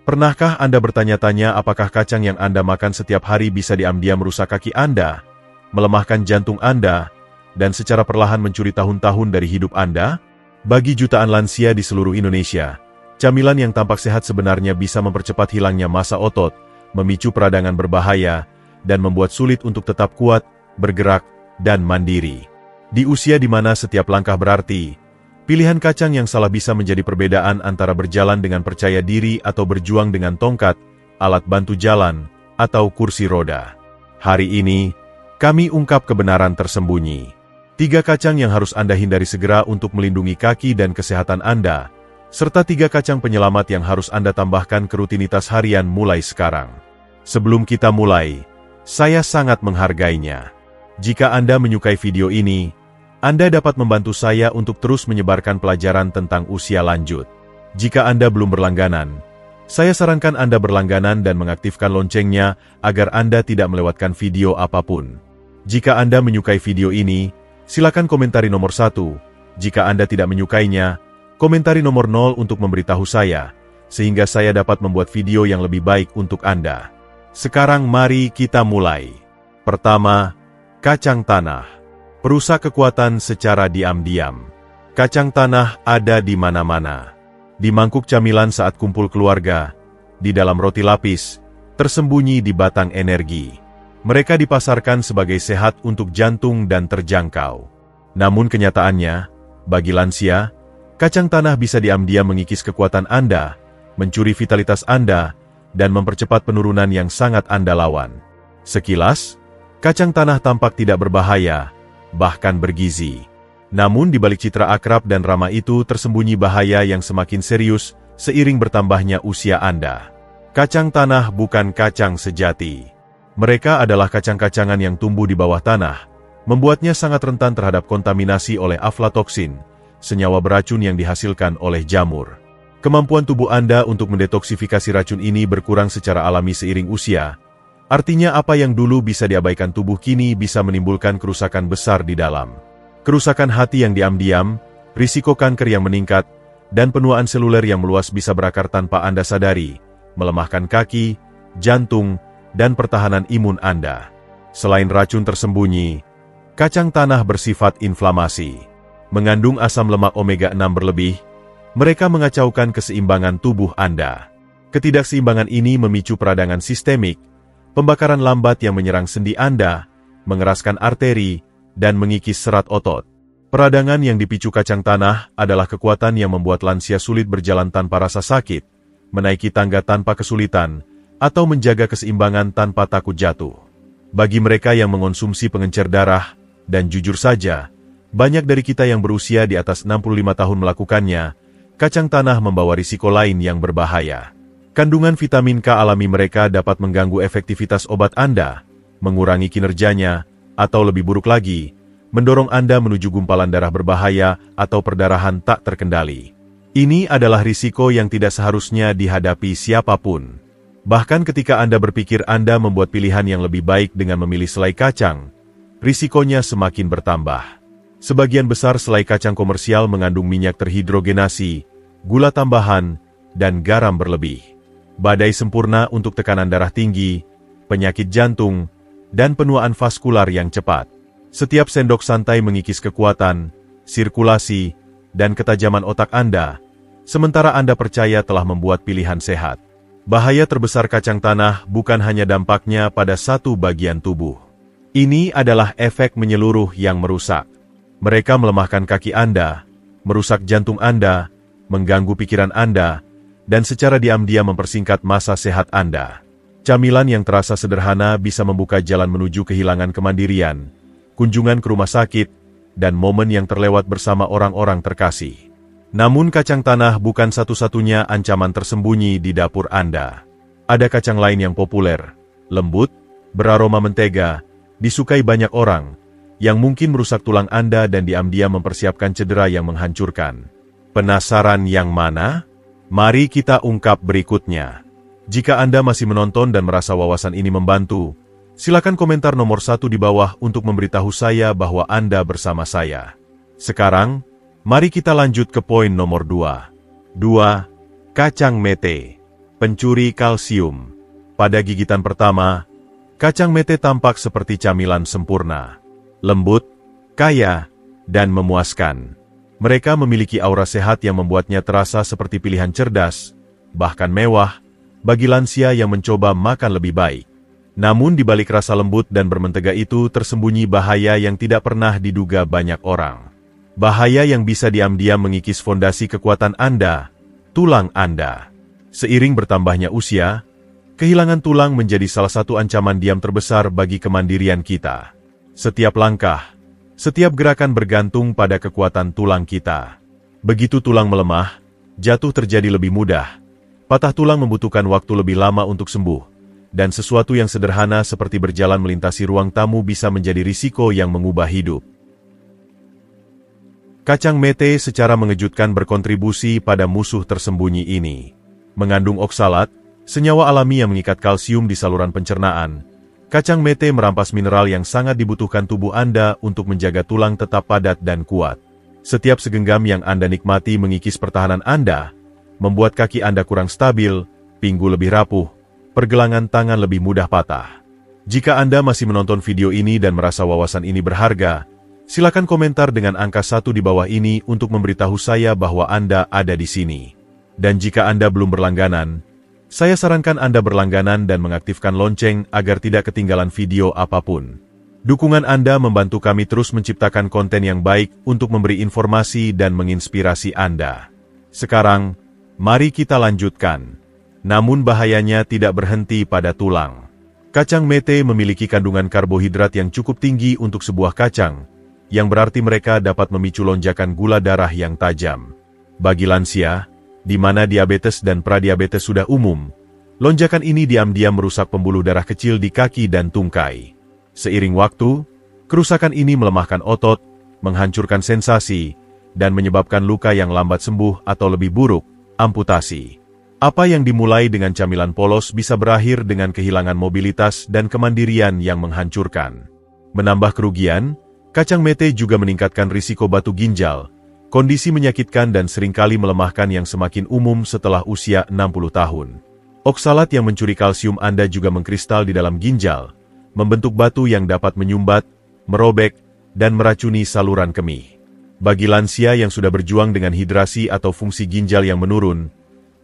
Pernahkah Anda bertanya-tanya apakah kacang yang Anda makan setiap hari bisa diam-diam merusak kaki Anda, melemahkan jantung Anda, dan secara perlahan mencuri tahun-tahun dari hidup Anda? Bagi jutaan lansia di seluruh Indonesia, camilan yang tampak sehat sebenarnya bisa mempercepat hilangnya massa otot, memicu peradangan berbahaya, dan membuat sulit untuk tetap kuat, bergerak, dan mandiri. Di usia di mana setiap langkah berarti, pilihan kacang yang salah bisa menjadi perbedaan antara berjalan dengan percaya diri atau berjuang dengan tongkat, alat bantu jalan, atau kursi roda. Hari ini, kami ungkap kebenaran tersembunyi. 3 kacang yang harus Anda hindari segera untuk melindungi kaki dan kesehatan Anda, serta 3 kacang penyelamat yang harus Anda tambahkan ke rutinitas harian mulai sekarang. Sebelum kita mulai, saya sangat menghargainya jika Anda menyukai video ini, Anda dapat membantu saya untuk terus menyebarkan pelajaran tentang usia lanjut. Jika Anda belum berlangganan, saya sarankan Anda berlangganan dan mengaktifkan loncengnya agar Anda tidak melewatkan video apapun. Jika Anda menyukai video ini, silakan komentari nomor 1. Jika Anda tidak menyukainya, komentari nomor 0 untuk memberitahu saya, sehingga saya dapat membuat video yang lebih baik untuk Anda. Sekarang mari kita mulai. Pertama, kacang tanah. Perusak kekuatan secara diam-diam. Kacang tanah ada di mana-mana. Di mangkuk camilan saat kumpul keluarga, di dalam roti lapis, tersembunyi di batang energi. Mereka dipasarkan sebagai sehat untuk jantung dan terjangkau. Namun kenyataannya, bagi lansia, kacang tanah bisa diam-diam mengikis kekuatan Anda, mencuri vitalitas Anda, dan mempercepat penurunan yang sangat Anda lawan. Sekilas, kacang tanah tampak tidak berbahaya, bahkan bergizi. Namun di balik citra akrab dan ramah itu tersembunyi bahaya yang semakin serius seiring bertambahnya usia Anda. Kacang tanah bukan kacang sejati. Mereka adalah kacang-kacangan yang tumbuh di bawah tanah, membuatnya sangat rentan terhadap kontaminasi oleh aflatoksin, senyawa beracun yang dihasilkan oleh jamur. Kemampuan tubuh Anda untuk mendetoksifikasi racun ini berkurang secara alami seiring usia. Artinya apa yang dulu bisa diabaikan tubuh kini bisa menimbulkan kerusakan besar di dalam. Kerusakan hati yang diam-diam, risiko kanker yang meningkat, dan penuaan seluler yang meluas bisa berakar tanpa Anda sadari, melemahkan kaki, jantung, dan pertahanan imun Anda. Selain racun tersembunyi, kacang tanah bersifat inflamasi. Mengandung asam lemak omega 6 berlebih, mereka mengacaukan keseimbangan tubuh Anda. Ketidakseimbangan ini memicu peradangan sistemik, pembakaran lambat yang menyerang sendi Anda, mengeraskan arteri, dan mengikis serat otot. Peradangan yang dipicu kacang tanah adalah kekuatan yang membuat lansia sulit berjalan tanpa rasa sakit, menaiki tangga tanpa kesulitan, atau menjaga keseimbangan tanpa takut jatuh. Bagi mereka yang mengonsumsi pengencer darah, dan jujur saja, banyak dari kita yang berusia di atas 65 tahun melakukannya, kacang tanah membawa risiko lain yang berbahaya. Kandungan vitamin K alami mereka dapat mengganggu efektivitas obat Anda, mengurangi kinerjanya, atau lebih buruk lagi, mendorong Anda menuju gumpalan darah berbahaya atau perdarahan tak terkendali. Ini adalah risiko yang tidak seharusnya dihadapi siapapun. Bahkan ketika Anda berpikir Anda membuat pilihan yang lebih baik dengan memilih selai kacang, risikonya semakin bertambah. Sebagian besar selai kacang komersial mengandung minyak terhidrogenasi, gula tambahan, dan garam berlebih. Badai sempurna untuk tekanan darah tinggi, penyakit jantung, dan penuaan vaskular yang cepat. Setiap sendok santai mengikis kekuatan, sirkulasi, dan ketajaman otak Anda, sementara Anda percaya telah membuat pilihan sehat. Bahaya terbesar kacang tanah bukan hanya dampaknya pada satu bagian tubuh. Ini adalah efek menyeluruh yang merusak. Mereka melemahkan kaki Anda, merusak jantung Anda, mengganggu pikiran Anda, dan secara diam-diam mempersingkat masa sehat Anda. Camilan yang terasa sederhana bisa membuka jalan menuju kehilangan kemandirian, kunjungan ke rumah sakit, dan momen yang terlewat bersama orang-orang terkasih. Namun kacang tanah bukan satu-satunya ancaman tersembunyi di dapur Anda. Ada kacang lain yang populer, lembut, beraroma mentega, disukai banyak orang, yang mungkin merusak tulang Anda dan diam-diam mempersiapkan cedera yang menghancurkan. Penasaran yang mana? Mari kita ungkap berikutnya. Jika Anda masih menonton dan merasa wawasan ini membantu, silakan komentar nomor 1 di bawah untuk memberitahu saya bahwa Anda bersama saya. Sekarang, mari kita lanjut ke poin nomor 2. 2. Kacang mete. Pencuri kalsium. Pada gigitan pertama, kacang mete tampak seperti camilan sempurna. Lembut, kaya, dan memuaskan. Mereka memiliki aura sehat yang membuatnya terasa seperti pilihan cerdas, bahkan mewah, bagi lansia yang mencoba makan lebih baik. Namun di balik rasa lembut dan bermentega itu tersembunyi bahaya yang tidak pernah diduga banyak orang. Bahaya yang bisa diam-diam mengikis fondasi kekuatan Anda, tulang Anda. Seiring bertambahnya usia, kehilangan tulang menjadi salah satu ancaman diam terbesar bagi kemandirian kita. Setiap langkah, setiap gerakan bergantung pada kekuatan tulang kita. Begitu tulang melemah, jatuh terjadi lebih mudah. Patah tulang membutuhkan waktu lebih lama untuk sembuh. Dan sesuatu yang sederhana seperti berjalan melintasi ruang tamu bisa menjadi risiko yang mengubah hidup. Kacang mete secara mengejutkan berkontribusi pada musuh tersembunyi ini. Mengandung oksalat, senyawa alami yang mengikat kalsium di saluran pencernaan. Kacang mete merampas mineral yang sangat dibutuhkan tubuh Anda untuk menjaga tulang tetap padat dan kuat. Setiap segenggam yang Anda nikmati mengikis pertahanan Anda, membuat kaki Anda kurang stabil, pinggul lebih rapuh, pergelangan tangan lebih mudah patah. Jika Anda masih menonton video ini dan merasa wawasan ini berharga, silakan komentar dengan angka 1 di bawah ini untuk memberitahu saya bahwa Anda ada di sini. Dan jika Anda belum berlangganan, saya sarankan Anda berlangganan dan mengaktifkan lonceng agar tidak ketinggalan video apapun. Dukungan Anda membantu kami terus menciptakan konten yang baik untuk memberi informasi dan menginspirasi Anda. Sekarang, mari kita lanjutkan. Namun bahayanya tidak berhenti pada tulang. Kacang mete memiliki kandungan karbohidrat yang cukup tinggi untuk sebuah kacang, yang berarti mereka dapat memicu lonjakan gula darah yang tajam. Bagi lansia, di mana diabetes dan pradiabetes sudah umum, lonjakan ini diam-diam merusak pembuluh darah kecil di kaki dan tungkai. Seiring waktu, kerusakan ini melemahkan otot, menghancurkan sensasi, dan menyebabkan luka yang lambat sembuh atau lebih buruk, amputasi. Apa yang dimulai dengan camilan polos bisa berakhir dengan kehilangan mobilitas dan kemandirian yang menghancurkan. Menambah kerugian, kacang mete juga meningkatkan risiko batu ginjal, kondisi menyakitkan dan seringkali melemahkan yang semakin umum setelah usia 60 tahun. Oksalat yang mencuri kalsium Anda juga mengkristal di dalam ginjal, membentuk batu yang dapat menyumbat, merobek, dan meracuni saluran kemih. Bagi lansia yang sudah berjuang dengan hidrasi atau fungsi ginjal yang menurun,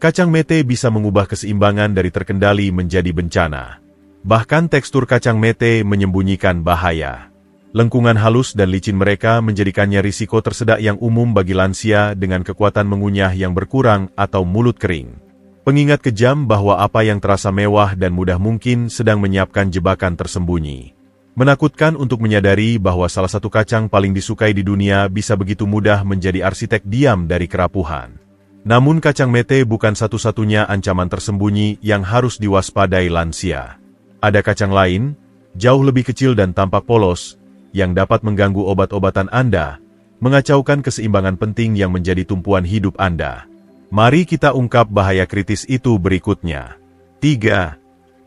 kacang mete bisa mengubah keseimbangan dari terkendali menjadi bencana. Bahkan tekstur kacang mete menyembunyikan bahaya. Lengkungan halus dan licin mereka menjadikannya risiko tersedak yang umum bagi lansia dengan kekuatan mengunyah yang berkurang atau mulut kering. Pengingat kejam bahwa apa yang terasa mewah dan mudah mungkin sedang menyiapkan jebakan tersembunyi. Menakutkan untuk menyadari bahwa salah satu kacang paling disukai di dunia bisa begitu mudah menjadi arsitek diam dari kerapuhan. Namun kacang mete bukan satu-satunya ancaman tersembunyi yang harus diwaspadai lansia. Ada kacang lain, jauh lebih kecil dan tampak polos, yang dapat mengganggu obat-obatan Anda, mengacaukan keseimbangan penting yang menjadi tumpuan hidup Anda. Mari kita ungkap bahaya kritis itu berikutnya. 3.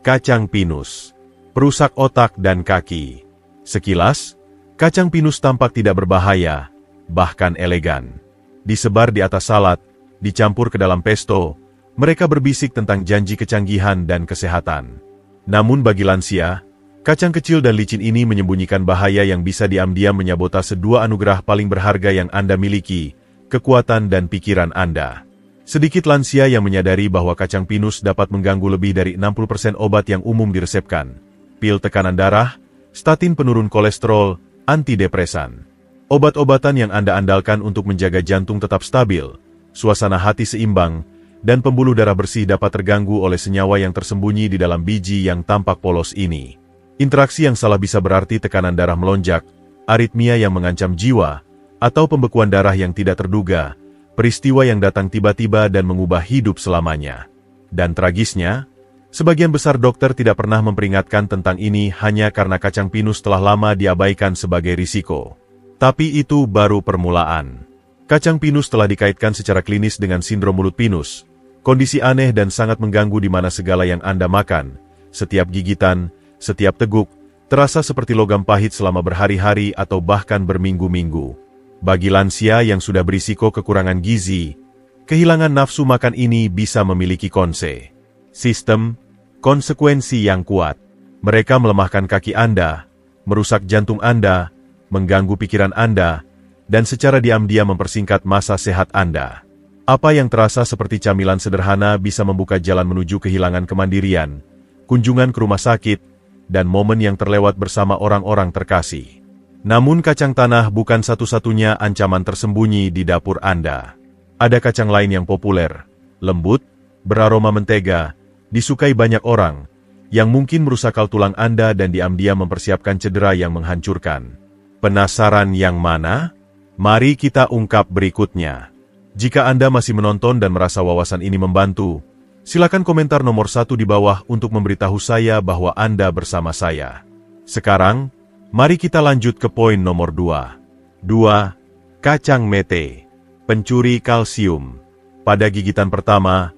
Kacang pinus. Perusak otak dan kaki. Sekilas, kacang pinus tampak tidak berbahaya, bahkan elegan. Disebar di atas salad, dicampur ke dalam pesto, mereka berbisik tentang janji kecanggihan dan kesehatan. Namun bagi lansia, kacang kecil dan licin ini menyembunyikan bahaya yang bisa diam-diam menyabotase dua anugerah paling berharga yang Anda miliki, kekuatan dan pikiran Anda. Sedikit lansia yang menyadari bahwa kacang pinus dapat mengganggu lebih dari 60% obat yang umum diresepkan. Pil tekanan darah, statin penurun kolesterol, antidepresan. Obat-obatan yang Anda andalkan untuk menjaga jantung tetap stabil, suasana hati seimbang, dan pembuluh darah bersih dapat terganggu oleh senyawa yang tersembunyi di dalam biji yang tampak polos ini. Interaksi yang salah bisa berarti tekanan darah melonjak, aritmia yang mengancam jiwa, atau pembekuan darah yang tidak terduga, peristiwa yang datang tiba-tiba dan mengubah hidup selamanya. Dan tragisnya, sebagian besar dokter tidak pernah memperingatkan tentang ini hanya karena kacang pinus telah lama diabaikan sebagai risiko. Tapi itu baru permulaan. Kacang pinus telah dikaitkan secara klinis dengan sindrom mulut pinus, kondisi aneh dan sangat mengganggu di mana segala yang Anda makan, setiap gigitan, setiap teguk, terasa seperti logam pahit selama berhari-hari atau bahkan berminggu-minggu. Bagi lansia yang sudah berisiko kekurangan gizi, kehilangan nafsu makan ini bisa memiliki konse. Sistem, konsekuensi yang kuat. Mereka melemahkan kaki Anda, merusak jantung Anda, mengganggu pikiran Anda, dan secara diam-diam mempersingkat masa sehat Anda. Apa yang terasa seperti camilan sederhana bisa membuka jalan menuju kehilangan kemandirian, kunjungan ke rumah sakit, dan momen yang terlewat bersama orang-orang terkasih. Namun kacang tanah bukan satu-satunya ancaman tersembunyi di dapur Anda. Ada kacang lain yang populer, lembut, beraroma mentega, disukai banyak orang, yang mungkin merusak tulang Anda dan diam-diam mempersiapkan cedera yang menghancurkan. Penasaran yang mana? Mari kita ungkap berikutnya. Jika Anda masih menonton dan merasa wawasan ini membantu, silakan komentar nomor 1 di bawah untuk memberitahu saya bahwa Anda bersama saya. Sekarang, mari kita lanjut ke poin nomor 2. 2. Kacang mete. Pencuri kalsium. Pada gigitan pertama,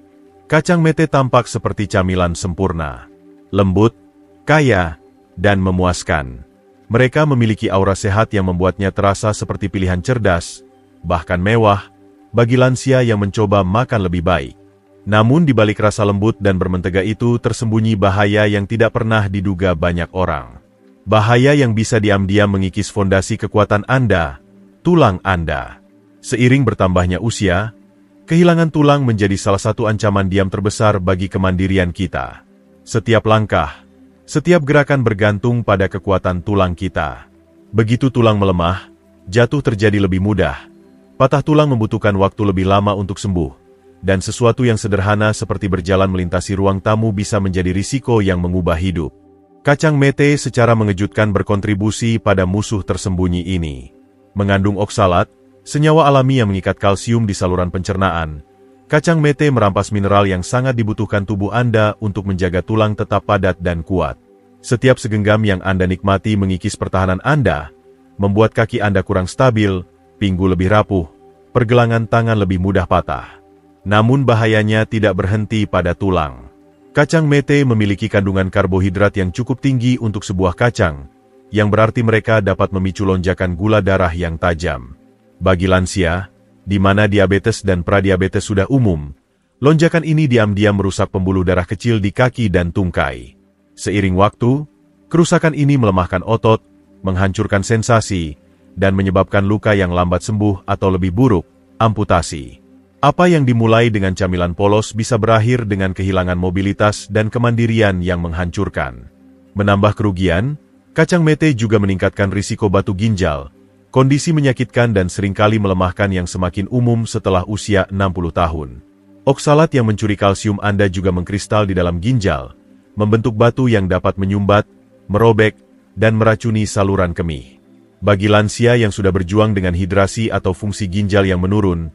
kacang mete tampak seperti camilan sempurna. Lembut, kaya, dan memuaskan. Mereka memiliki aura sehat yang membuatnya terasa seperti pilihan cerdas, bahkan mewah, bagi lansia yang mencoba makan lebih baik. Namun di balik rasa lembut dan bermentega itu tersembunyi bahaya yang tidak pernah diduga banyak orang. Bahaya yang bisa diam-diam mengikis fondasi kekuatan Anda, tulang Anda. Seiring bertambahnya usia, kehilangan tulang menjadi salah satu ancaman diam terbesar bagi kemandirian kita. Setiap langkah, setiap gerakan bergantung pada kekuatan tulang kita. Begitu tulang melemah, jatuh terjadi lebih mudah. Patah tulang membutuhkan waktu lebih lama untuk sembuh. Dan sesuatu yang sederhana seperti berjalan melintasi ruang tamu bisa menjadi risiko yang mengubah hidup. Kacang mete secara mengejutkan berkontribusi pada musuh tersembunyi ini. Mengandung oksalat, senyawa alami yang mengikat kalsium di saluran pencernaan. Kacang mete merampas mineral yang sangat dibutuhkan tubuh Anda untuk menjaga tulang tetap padat dan kuat. Setiap segenggam yang Anda nikmati mengikis pertahanan Anda, membuat kaki Anda kurang stabil, pinggul lebih rapuh, pergelangan tangan lebih mudah patah. Namun bahayanya tidak berhenti pada tulang. Kacang mete memiliki kandungan karbohidrat yang cukup tinggi untuk sebuah kacang, yang berarti mereka dapat memicu lonjakan gula darah yang tajam. Bagi lansia, di mana diabetes dan pradiabetes sudah umum, lonjakan ini diam-diam merusak pembuluh darah kecil di kaki dan tungkai. Seiring waktu, kerusakan ini melemahkan otot, menghancurkan sensasi, dan menyebabkan luka yang lambat sembuh atau lebih buruk, amputasi. Apa yang dimulai dengan camilan polos bisa berakhir dengan kehilangan mobilitas dan kemandirian yang menghancurkan. Menambah kerugian, kacang mete juga meningkatkan risiko batu ginjal, kondisi menyakitkan dan seringkali melemahkan yang semakin umum setelah usia 60 tahun. Oksalat yang mencuri kalsium Anda juga mengkristal di dalam ginjal, membentuk batu yang dapat menyumbat, merobek, dan meracuni saluran kemih. Bagi lansia yang sudah berjuang dengan hidrasi atau fungsi ginjal yang menurun,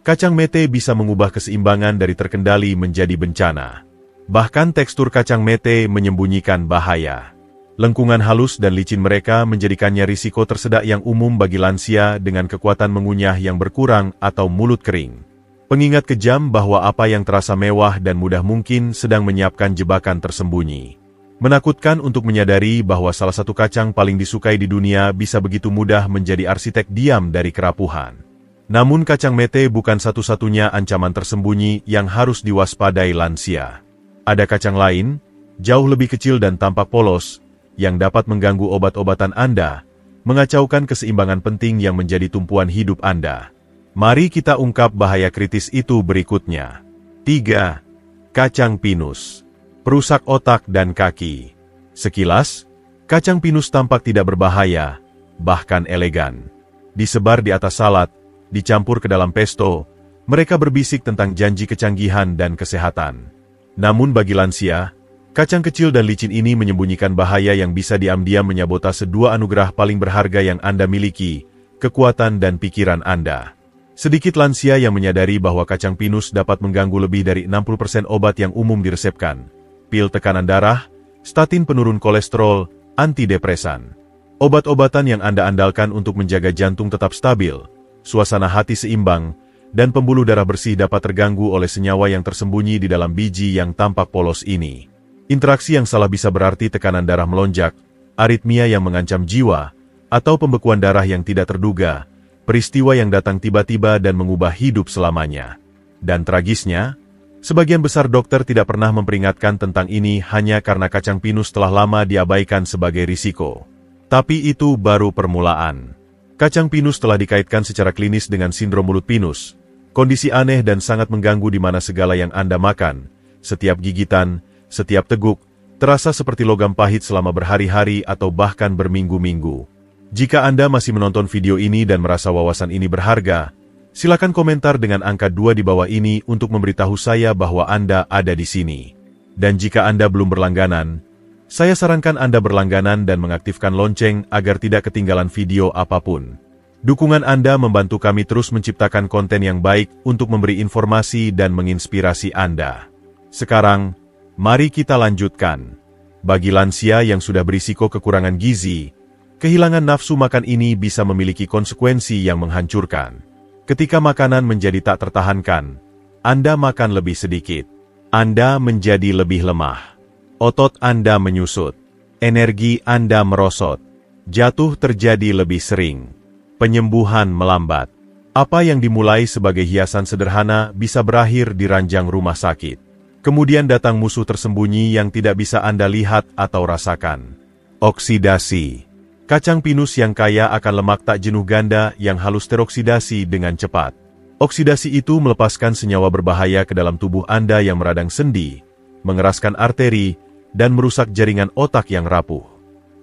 kacang mete bisa mengubah keseimbangan dari terkendali menjadi bencana. Bahkan tekstur kacang mete menyembunyikan bahaya. Lengkungan halus dan licin mereka menjadikannya risiko tersedak yang umum bagi lansia dengan kekuatan mengunyah yang berkurang atau mulut kering. Pengingat kejam bahwa apa yang terasa mewah dan mudah mungkin sedang menyiapkan jebakan tersembunyi. Menakutkan untuk menyadari bahwa salah satu kacang paling disukai di dunia bisa begitu mudah menjadi arsitek diam dari kerapuhan. Namun kacang mete bukan satu-satunya ancaman tersembunyi yang harus diwaspadai lansia. Ada kacang lain, jauh lebih kecil dan tampak polos, yang dapat mengganggu obat-obatan Anda, mengacaukan keseimbangan penting yang menjadi tumpuan hidup Anda. Mari kita ungkap bahaya kritis itu berikutnya. 3. Kacang pinus. Perusak otak dan kaki. Sekilas, kacang pinus tampak tidak berbahaya, bahkan elegan. Disebar di atas salad, dicampur ke dalam pesto, mereka berbisik tentang janji kecanggihan dan kesehatan. Namun bagi lansia, kacang kecil dan licin ini menyembunyikan bahaya yang bisa diam-diam menyabotase dua anugerah paling berharga yang Anda miliki, kekuatan dan pikiran Anda. Sedikit lansia yang menyadari bahwa kacang pinus dapat mengganggu lebih dari 60% obat yang umum diresepkan. Pil tekanan darah, statin penurun kolesterol, antidepresan. Obat-obatan yang Anda andalkan untuk menjaga jantung tetap stabil, suasana hati seimbang, dan pembuluh darah bersih dapat terganggu oleh senyawa yang tersembunyi di dalam biji yang tampak polos ini. Interaksi yang salah bisa berarti tekanan darah melonjak, aritmia yang mengancam jiwa, atau pembekuan darah yang tidak terduga, peristiwa yang datang tiba-tiba dan mengubah hidup selamanya. Dan tragisnya, Sebagian besar dokter tidak pernah memperingatkan tentang ini hanya karena kacang pinus telah lama diabaikan sebagai risiko. Tapi itu baru permulaan. Kacang pinus telah dikaitkan secara klinis dengan sindrom mulut pinus, kondisi aneh dan sangat mengganggu di mana segala yang Anda makan, setiap gigitan, setiap teguk, terasa seperti logam pahit selama berhari-hari atau bahkan berminggu-minggu. Jika Anda masih menonton video ini dan merasa wawasan ini berharga, silakan komentar dengan angka 2 di bawah ini untuk memberitahu saya bahwa Anda ada di sini. Dan jika Anda belum berlangganan, saya sarankan Anda berlangganan dan mengaktifkan lonceng agar tidak ketinggalan video apapun. Dukungan Anda membantu kami terus menciptakan konten yang baik untuk memberi informasi dan menginspirasi Anda. Sekarang, mari kita lanjutkan. Bagi lansia yang sudah berisiko kekurangan gizi, kehilangan nafsu makan ini bisa memiliki konsekuensi yang menghancurkan. Ketika makanan menjadi tak tertahankan, Anda makan lebih sedikit. Anda menjadi lebih lemah. Otot Anda menyusut. Energi Anda merosot. Jatuh terjadi lebih sering. Penyembuhan melambat. Apa yang dimulai sebagai hiasan sederhana bisa berakhir di ranjang rumah sakit. Kemudian datang musuh tersembunyi yang tidak bisa Anda lihat atau rasakan. Oksidasi. Kacang pinus yang kaya akan lemak tak jenuh ganda yang halus teroksidasi dengan cepat. Oksidasi itu melepaskan senyawa berbahaya ke dalam tubuh Anda yang meradang sendi, mengeraskan arteri, dan merusak jaringan otak yang rapuh.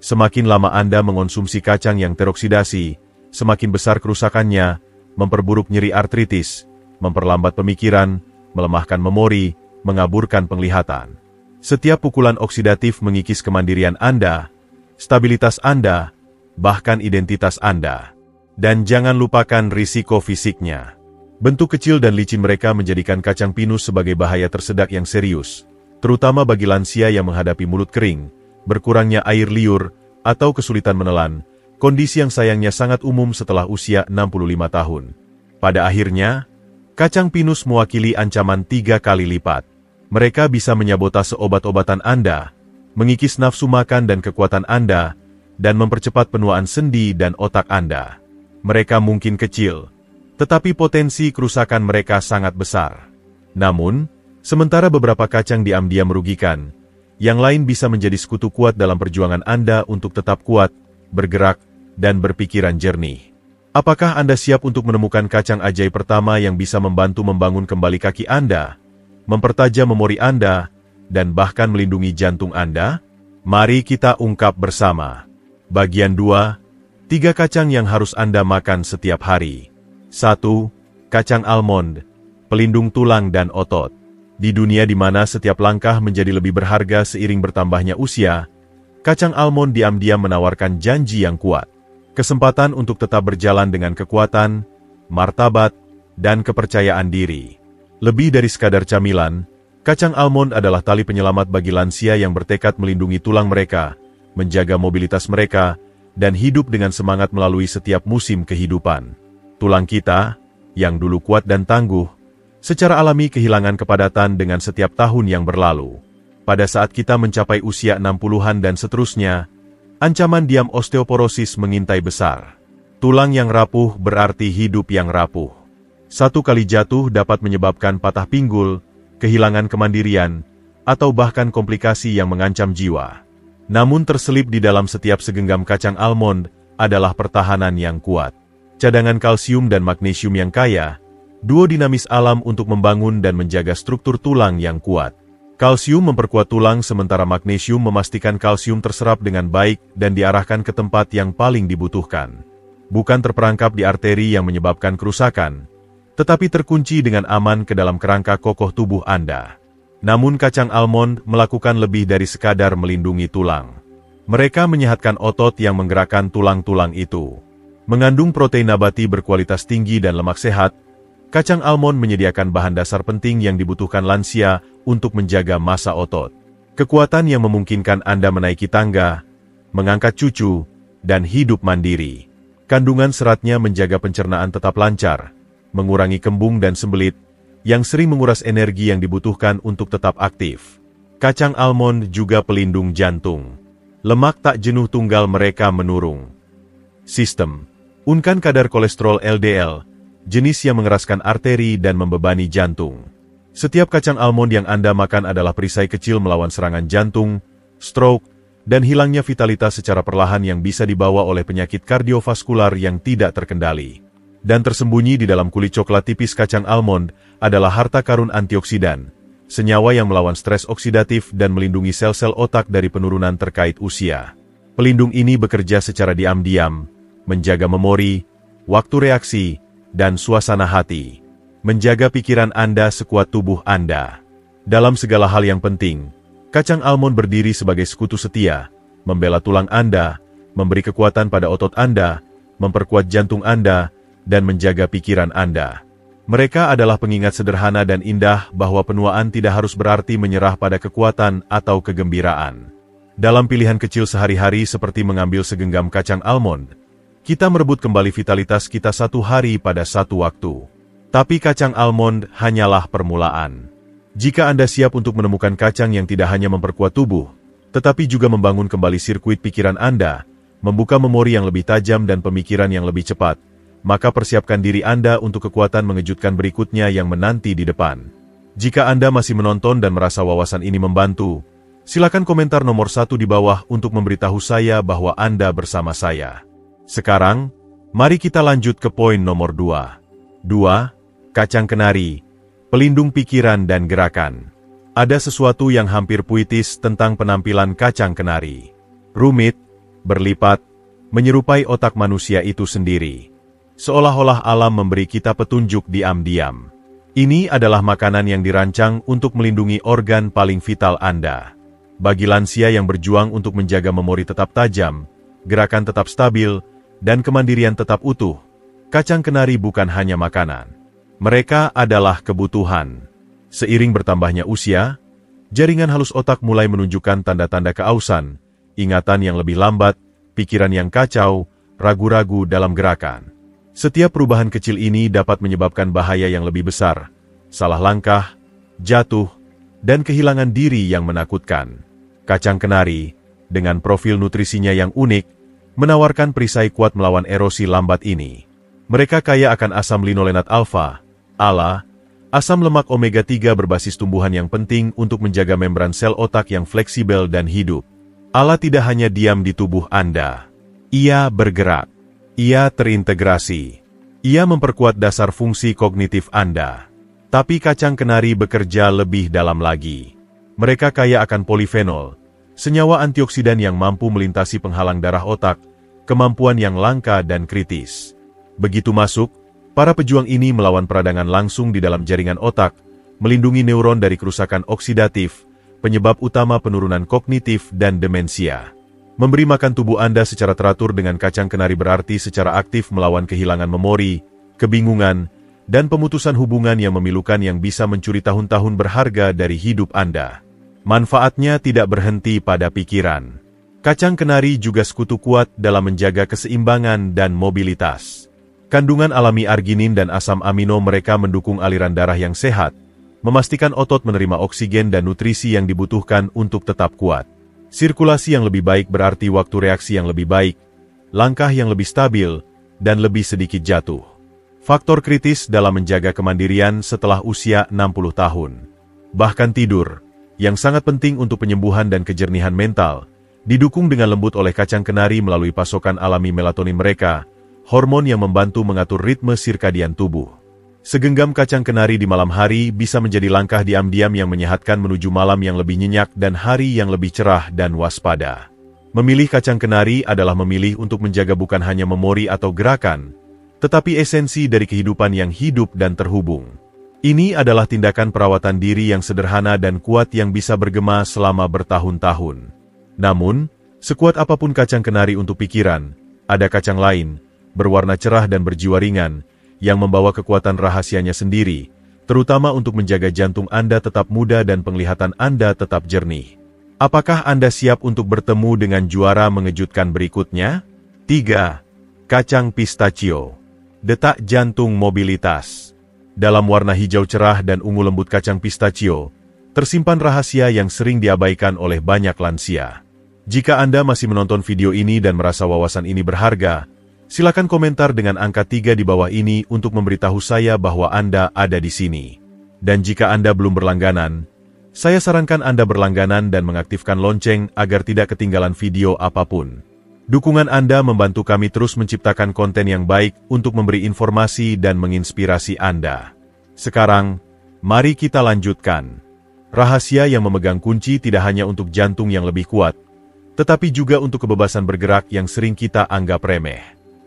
Semakin lama Anda mengonsumsi kacang yang teroksidasi, semakin besar kerusakannya, memperburuk nyeri artritis, memperlambat pemikiran, melemahkan memori, mengaburkan penglihatan. Setiap pukulan oksidatif mengikis kemandirian Anda, stabilitas Anda, bahkan identitas Anda. Dan jangan lupakan risiko fisiknya. Bentuk kecil dan licin mereka menjadikan kacang pinus sebagai bahaya tersedak yang serius, terutama bagi lansia yang menghadapi mulut kering, berkurangnya air liur, atau kesulitan menelan, kondisi yang sayangnya sangat umum setelah usia 65 tahun. Pada akhirnya, kacang pinus mewakili ancaman 3 kali lipat. Mereka bisa menyabotase obat-obatan Anda, mengikis nafsu makan dan kekuatan Anda, dan mempercepat penuaan sendi dan otak Anda. Mereka mungkin kecil, tetapi potensi kerusakan mereka sangat besar. Namun, sementara beberapa kacang diam-diam merugikan, yang lain bisa menjadi sekutu kuat dalam perjuangan Anda untuk tetap kuat, bergerak, dan berpikiran jernih. Apakah Anda siap untuk menemukan kacang ajaib pertama yang bisa membantu membangun kembali kaki Anda, mempertajam memori Anda, dan bahkan melindungi jantung Anda? Mari kita ungkap bersama. Bagian 2, 3 kacang yang harus Anda makan setiap hari. 1. Kacang almond, pelindung tulang dan otot. Di dunia di mana setiap langkah menjadi lebih berharga seiring bertambahnya usia, kacang almond diam-diam menawarkan janji yang kuat. Kesempatan untuk tetap berjalan dengan kekuatan, martabat, dan kepercayaan diri. Lebih dari sekadar camilan, kacang almond adalah tali penyelamat bagi lansia yang bertekad melindungi tulang mereka, menjaga mobilitas mereka, dan hidup dengan semangat melalui setiap musim kehidupan. Tulang kita, yang dulu kuat dan tangguh, secara alami kehilangan kepadatan dengan setiap tahun yang berlalu. Pada saat kita mencapai usia 60-an dan seterusnya, ancaman diam osteoporosis mengintai besar. Tulang yang rapuh berarti hidup yang rapuh. Satu kali jatuh dapat menyebabkan patah pinggul, kehilangan kemandirian, atau bahkan komplikasi yang mengancam jiwa. Namun terselip di dalam setiap segenggam kacang almond adalah pertahanan yang kuat. Cadangan kalsium dan magnesium yang kaya, duo dinamis alam untuk membangun dan menjaga struktur tulang yang kuat. Kalsium memperkuat tulang sementara magnesium memastikan kalsium terserap dengan baik dan diarahkan ke tempat yang paling dibutuhkan. Bukan terperangkap di arteri yang menyebabkan kerusakan, tetapi terkunci dengan aman ke dalam kerangka kokoh tubuh Anda. Namun kacang almond melakukan lebih dari sekadar melindungi tulang. Mereka menyehatkan otot yang menggerakkan tulang-tulang itu. Mengandung protein nabati berkualitas tinggi dan lemak sehat, kacang almond menyediakan bahan dasar penting yang dibutuhkan lansia untuk menjaga massa otot. Kekuatan yang memungkinkan Anda menaiki tangga, mengangkat cucu, dan hidup mandiri. Kandungan seratnya menjaga pencernaan tetap lancar, mengurangi kembung dan sembelit, yang sering menguras energi yang dibutuhkan untuk tetap aktif. Kacang almond juga pelindung jantung. Lemak tak jenuh tunggal mereka menurung. Sistem. Unkan kadar kolesterol LDL, jenis yang mengeraskan arteri dan membebani jantung. Setiap kacang almond yang Anda makan adalah perisai kecil melawan serangan jantung, stroke, dan hilangnya vitalitas secara perlahan yang bisa dibawa oleh penyakit kardiovaskular yang tidak terkendali. Dan tersembunyi di dalam kulit coklat tipis kacang almond adalah harta karun antioksidan, senyawa yang melawan stres oksidatif dan melindungi sel-sel otak dari penurunan terkait usia. Pelindung ini bekerja secara diam-diam, menjaga memori, waktu reaksi, dan suasana hati. Menjaga pikiran Anda sekuat tubuh Anda. Dalam segala hal yang penting, kacang almond berdiri sebagai sekutu setia, membela tulang Anda, memberi kekuatan pada otot Anda, memperkuat jantung Anda, dan menjaga pikiran Anda. Mereka adalah pengingat sederhana dan indah bahwa penuaan tidak harus berarti menyerah pada kekuatan atau kegembiraan. Dalam pilihan kecil sehari-hari seperti mengambil segenggam kacang almond, kita merebut kembali vitalitas kita satu hari pada satu waktu. Tapi kacang almond hanyalah permulaan. Jika Anda siap untuk menemukan kacang yang tidak hanya memperkuat tubuh, tetapi juga membangun kembali sirkuit pikiran Anda, membuka memori yang lebih tajam dan pemikiran yang lebih cepat, maka persiapkan diri Anda untuk kekuatan mengejutkan berikutnya yang menanti di depan. Jika Anda masih menonton dan merasa wawasan ini membantu, silakan komentar nomor 1 di bawah untuk memberitahu saya bahwa Anda bersama saya. Sekarang, mari kita lanjut ke poin nomor 2. 2. Kacang kenari, pelindung pikiran dan gerakan. Ada sesuatu yang hampir puitis tentang penampilan kacang kenari. Rumit, berlipat, menyerupai otak manusia itu sendiri. Seolah-olah alam memberi kita petunjuk diam-diam. Ini adalah makanan yang dirancang untuk melindungi organ paling vital Anda. Bagi lansia yang berjuang untuk menjaga memori tetap tajam, gerakan tetap stabil, dan kemandirian tetap utuh, kacang kenari bukan hanya makanan. Mereka adalah kebutuhan. Seiring bertambahnya usia, jaringan halus otak mulai menunjukkan tanda-tanda keausan, ingatan yang lebih lambat, pikiran yang kacau, ragu-ragu dalam gerakan. Setiap perubahan kecil ini dapat menyebabkan bahaya yang lebih besar, salah langkah, jatuh, dan kehilangan diri yang menakutkan. Kacang kenari, dengan profil nutrisinya yang unik, menawarkan perisai kuat melawan erosi lambat ini. Mereka kaya akan asam linolenat alfa, ALA, asam lemak omega-3 berbasis tumbuhan yang penting untuk menjaga membran sel otak yang fleksibel dan hidup. ALA tidak hanya diam di tubuh Anda. Ia bergerak. Ia terintegrasi. Ia memperkuat dasar fungsi kognitif Anda. Tapi kacang kenari bekerja lebih dalam lagi. Mereka kaya akan polifenol, senyawa antioksidan yang mampu melintasi penghalang darah otak, kemampuan yang langka dan kritis. Begitu masuk, para pejuang ini melawan peradangan langsung di dalam jaringan otak, melindungi neuron dari kerusakan oksidatif, penyebab utama penurunan kognitif dan demensia. Memberi makan tubuh Anda secara teratur dengan kacang kenari berarti secara aktif melawan kehilangan memori, kebingungan, dan pemutusan hubungan yang memilukan yang bisa mencuri tahun-tahun berharga dari hidup Anda. Manfaatnya tidak berhenti pada pikiran. Kacang kenari juga sekutu kuat dalam menjaga keseimbangan dan mobilitas. Kandungan alami arginin dan asam amino mereka mendukung aliran darah yang sehat, memastikan otot menerima oksigen dan nutrisi yang dibutuhkan untuk tetap kuat. Sirkulasi yang lebih baik berarti waktu reaksi yang lebih baik, langkah yang lebih stabil, dan lebih sedikit jatuh. Faktor kritis dalam menjaga kemandirian setelah usia 60 tahun. Bahkan tidur, yang sangat penting untuk penyembuhan dan kejernihan mental, didukung dengan lembut oleh kacang kenari melalui pasokan alami melatonin mereka, hormon yang membantu mengatur ritme sirkadian tubuh. Segenggam kacang kenari di malam hari bisa menjadi langkah diam-diam yang menyehatkan menuju malam yang lebih nyenyak dan hari yang lebih cerah dan waspada. Memilih kacang kenari adalah memilih untuk menjaga bukan hanya memori atau gerakan, tetapi esensi dari kehidupan yang hidup dan terhubung. Ini adalah tindakan perawatan diri yang sederhana dan kuat yang bisa bergema selama bertahun-tahun. Namun, sekuat apapun kacang kenari untuk pikiran, ada kacang lain, berwarna cerah dan berjiwa ringan, yang membawa kekuatan rahasianya sendiri, terutama untuk menjaga jantung Anda tetap muda dan penglihatan Anda tetap jernih. Apakah Anda siap untuk bertemu dengan juara mengejutkan berikutnya? 3. Kacang pistachio. Detak jantung mobilitas. Dalam warna hijau cerah dan ungu lembut kacang pistachio, tersimpan rahasia yang sering diabaikan oleh banyak lansia. Jika Anda masih menonton video ini dan merasa wawasan ini berharga, silakan komentar dengan angka 3 di bawah ini untuk memberitahu saya bahwa Anda ada di sini. Dan jika Anda belum berlangganan, saya sarankan Anda berlangganan dan mengaktifkan lonceng agar tidak ketinggalan video apapun. Dukungan Anda membantu kami terus menciptakan konten yang baik untuk memberi informasi dan menginspirasi Anda. Sekarang, mari kita lanjutkan. Rahasia yang memegang kunci tidak hanya untuk jantung yang lebih kuat, tetapi juga untuk kebebasan bergerak yang sering kita anggap remeh.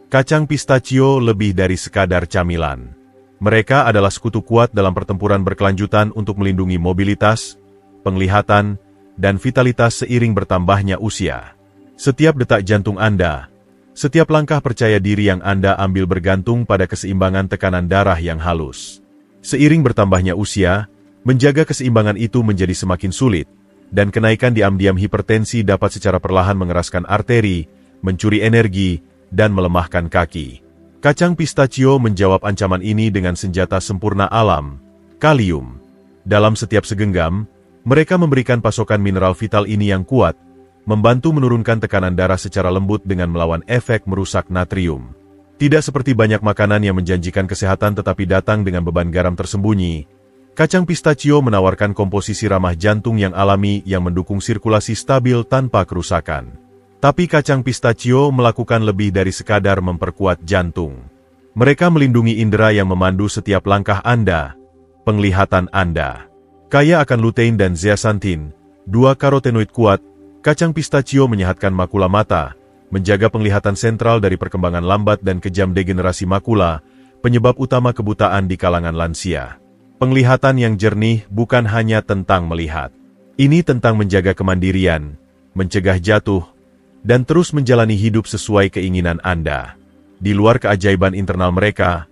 Kacang pistachio lebih dari sekadar camilan. Mereka adalah sekutu kuat dalam pertempuran berkelanjutan untuk melindungi mobilitas, penglihatan, dan vitalitas seiring bertambahnya usia. Setiap detak jantung Anda, setiap langkah percaya diri yang Anda ambil bergantung pada keseimbangan tekanan darah yang halus. Seiring bertambahnya usia, menjaga keseimbangan itu menjadi semakin sulit, dan kenaikan diam-diam hipertensi dapat secara perlahan mengeraskan arteri, mencuri energi, dan melemahkan kaki. Kacang pistachio menjawab ancaman ini dengan senjata sempurna alam, kalium. Dalam setiap segenggam, mereka memberikan pasokan mineral vital ini yang kuat, membantu menurunkan tekanan darah secara lembut dengan melawan efek merusak natrium. Tidak seperti banyak makanan yang menjanjikan kesehatan tetapi datang dengan beban garam tersembunyi, kacang pistachio menawarkan komposisi ramah jantung yang alami yang mendukung sirkulasi stabil tanpa kerusakan. Tapi kacang pistachio melakukan lebih dari sekadar memperkuat jantung. Mereka melindungi indera yang memandu setiap langkah Anda, penglihatan Anda. Kaya akan lutein dan zeaxanthin, dua karotenoid kuat, kacang pistachio menyehatkan makula mata, menjaga penglihatan sentral dari perkembangan lambat dan kejam degenerasi makula, penyebab utama kebutaan di kalangan lansia. Penglihatan yang jernih bukan hanya tentang melihat. Ini tentang menjaga kemandirian, mencegah jatuh, dan terus menjalani hidup sesuai keinginan Anda. Di luar keajaiban internal mereka,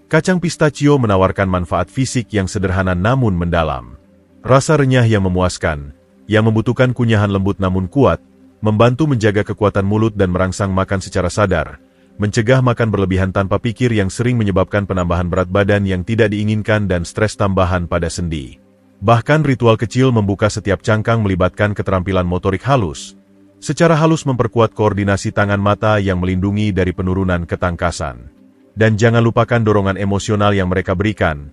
kacang pistachio menawarkan manfaat fisik yang sederhana namun mendalam. Rasa renyah yang memuaskan, yang membutuhkan kunyahan lembut namun kuat, membantu menjaga kekuatan mulut dan merangsang makan secara sadar, mencegah makan berlebihan tanpa pikir yang sering menyebabkan penambahan berat badan yang tidak diinginkan dan stres tambahan pada sendi. Bahkan ritual kecil membuka setiap cangkang melibatkan keterampilan motorik halus, secara halus memperkuat koordinasi tangan mata yang melindungi dari penurunan ketangkasan. Dan jangan lupakan dorongan emosional yang mereka berikan,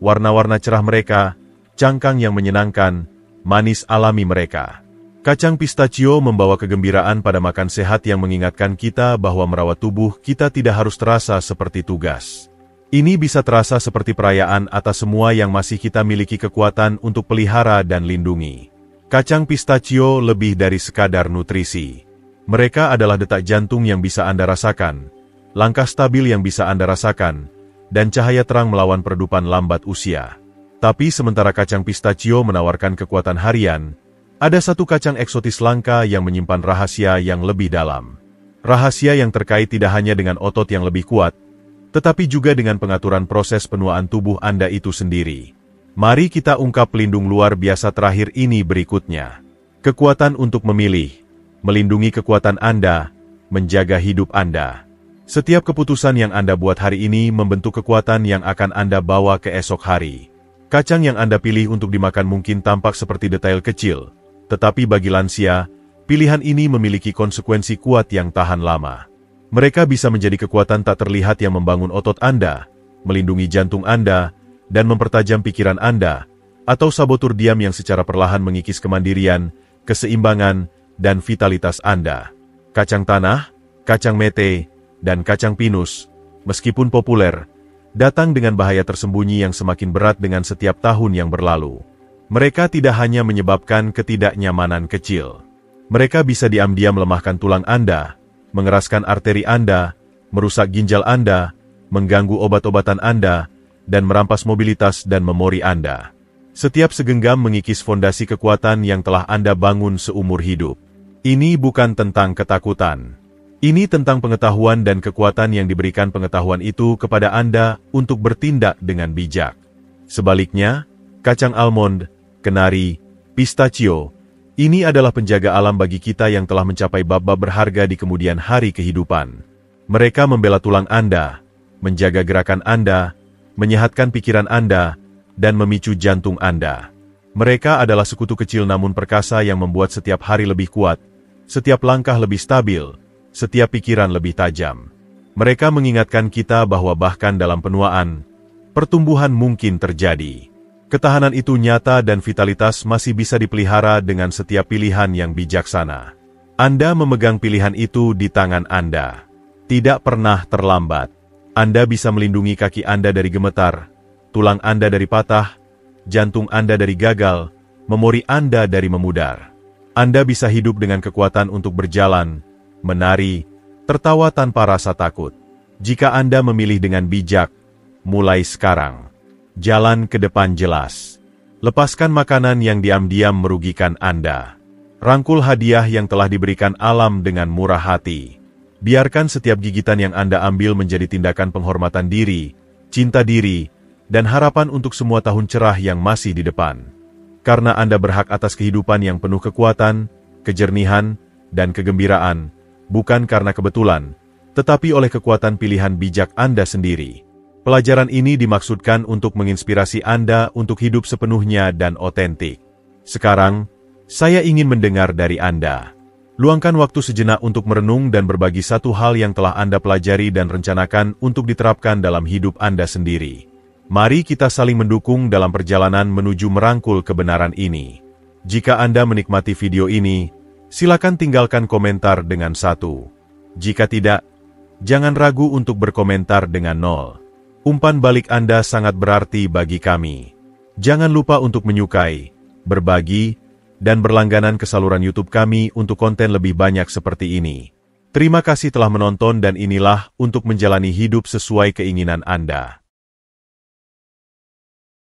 warna-warna cerah mereka, cangkang yang menyenangkan, manis alami mereka. Kacang pistachio membawa kegembiraan pada makan sehat yang mengingatkan kita bahwa merawat tubuh kita tidak harus terasa seperti tugas. Ini bisa terasa seperti perayaan atas semua yang masih kita miliki kekuatan untuk pelihara dan lindungi. Kacang pistachio lebih dari sekadar nutrisi. Mereka adalah detak jantung yang bisa Anda rasakan, langkah stabil yang bisa Anda rasakan, dan cahaya terang melawan peredupan lambat usia. Tapi sementara kacang pistachio menawarkan kekuatan harian, ada satu kacang eksotis langka yang menyimpan rahasia yang lebih dalam. Rahasia yang terkait tidak hanya dengan otot yang lebih kuat, tetapi juga dengan pengaturan proses penuaan tubuh Anda itu sendiri. Mari kita ungkap pelindung luar biasa terakhir ini berikutnya. Kekuatan untuk memilih, melindungi kekuatan Anda, menjaga hidup Anda. Setiap keputusan yang Anda buat hari ini membentuk kekuatan yang akan Anda bawa ke esok hari. Kacang yang Anda pilih untuk dimakan mungkin tampak seperti detail kecil, tetapi bagi lansia, pilihan ini memiliki konsekuensi kuat yang tahan lama. Mereka bisa menjadi kekuatan tak terlihat yang membangun otot Anda, melindungi jantung Anda, dan mempertajam pikiran Anda, atau sabotur diam yang secara perlahan mengikis kemandirian, keseimbangan, dan vitalitas Anda. Kacang tanah, kacang mete, dan kacang pinus, meskipun populer, datang dengan bahaya tersembunyi yang semakin berat dengan setiap tahun yang berlalu. Mereka tidak hanya menyebabkan ketidaknyamanan kecil. Mereka bisa diam-diam melemahkan tulang Anda, mengeraskan arteri Anda, merusak ginjal Anda, mengganggu obat-obatan Anda, dan merampas mobilitas dan memori Anda. Setiap segenggam mengikis fondasi kekuatan yang telah Anda bangun seumur hidup. Ini bukan tentang ketakutan. Ini tentang pengetahuan dan kekuatan yang diberikan pengetahuan itu kepada Anda untuk bertindak dengan bijak. Sebaliknya, kacang almond, kenari, pistachio, ini adalah penjaga alam bagi kita yang telah mencapai bab-bab berharga di kemudian hari kehidupan. Mereka membela tulang Anda, menjaga gerakan Anda, menyehatkan pikiran Anda, dan memicu jantung Anda. Mereka adalah sekutu kecil namun perkasa yang membuat setiap hari lebih kuat, setiap langkah lebih stabil, setiap pikiran lebih tajam. Mereka mengingatkan kita bahwa bahkan dalam penuaan, pertumbuhan mungkin terjadi. Ketahanan itu nyata dan vitalitas masih bisa dipelihara dengan setiap pilihan yang bijaksana. Anda memegang pilihan itu di tangan Anda. Tidak pernah terlambat. Anda bisa melindungi kaki Anda dari gemetar, tulang Anda dari patah, jantung Anda dari gagal, memori Anda dari memudar. Anda bisa hidup dengan kekuatan untuk berjalan, menari, tertawa tanpa rasa takut. Jika Anda memilih dengan bijak, mulai sekarang. Jalan ke depan jelas. Lepaskan makanan yang diam-diam merugikan Anda. Rangkul hadiah yang telah diberikan alam dengan murah hati. Biarkan setiap gigitan yang Anda ambil menjadi tindakan penghormatan diri, cinta diri, dan harapan untuk semua tahun cerah yang masih di depan. Karena Anda berhak atas kehidupan yang penuh kekuatan, kejernihan, dan kegembiraan, bukan karena kebetulan, tetapi oleh kekuatan pilihan bijak Anda sendiri. Pelajaran ini dimaksudkan untuk menginspirasi Anda untuk hidup sepenuhnya dan otentik. Sekarang, saya ingin mendengar dari Anda. Luangkan waktu sejenak untuk merenung dan berbagi satu hal yang telah Anda pelajari dan rencanakan untuk diterapkan dalam hidup Anda sendiri. Mari kita saling mendukung dalam perjalanan menuju merangkul kebenaran ini. Jika Anda menikmati video ini, silakan tinggalkan komentar dengan 1. Jika tidak, jangan ragu untuk berkomentar dengan 0. Umpan balik Anda sangat berarti bagi kami. Jangan lupa untuk menyukai, berbagi, dan berlangganan ke saluran YouTube kami untuk konten lebih banyak seperti ini. Terima kasih telah menonton dan inilah untuk menjalani hidup sesuai keinginan Anda.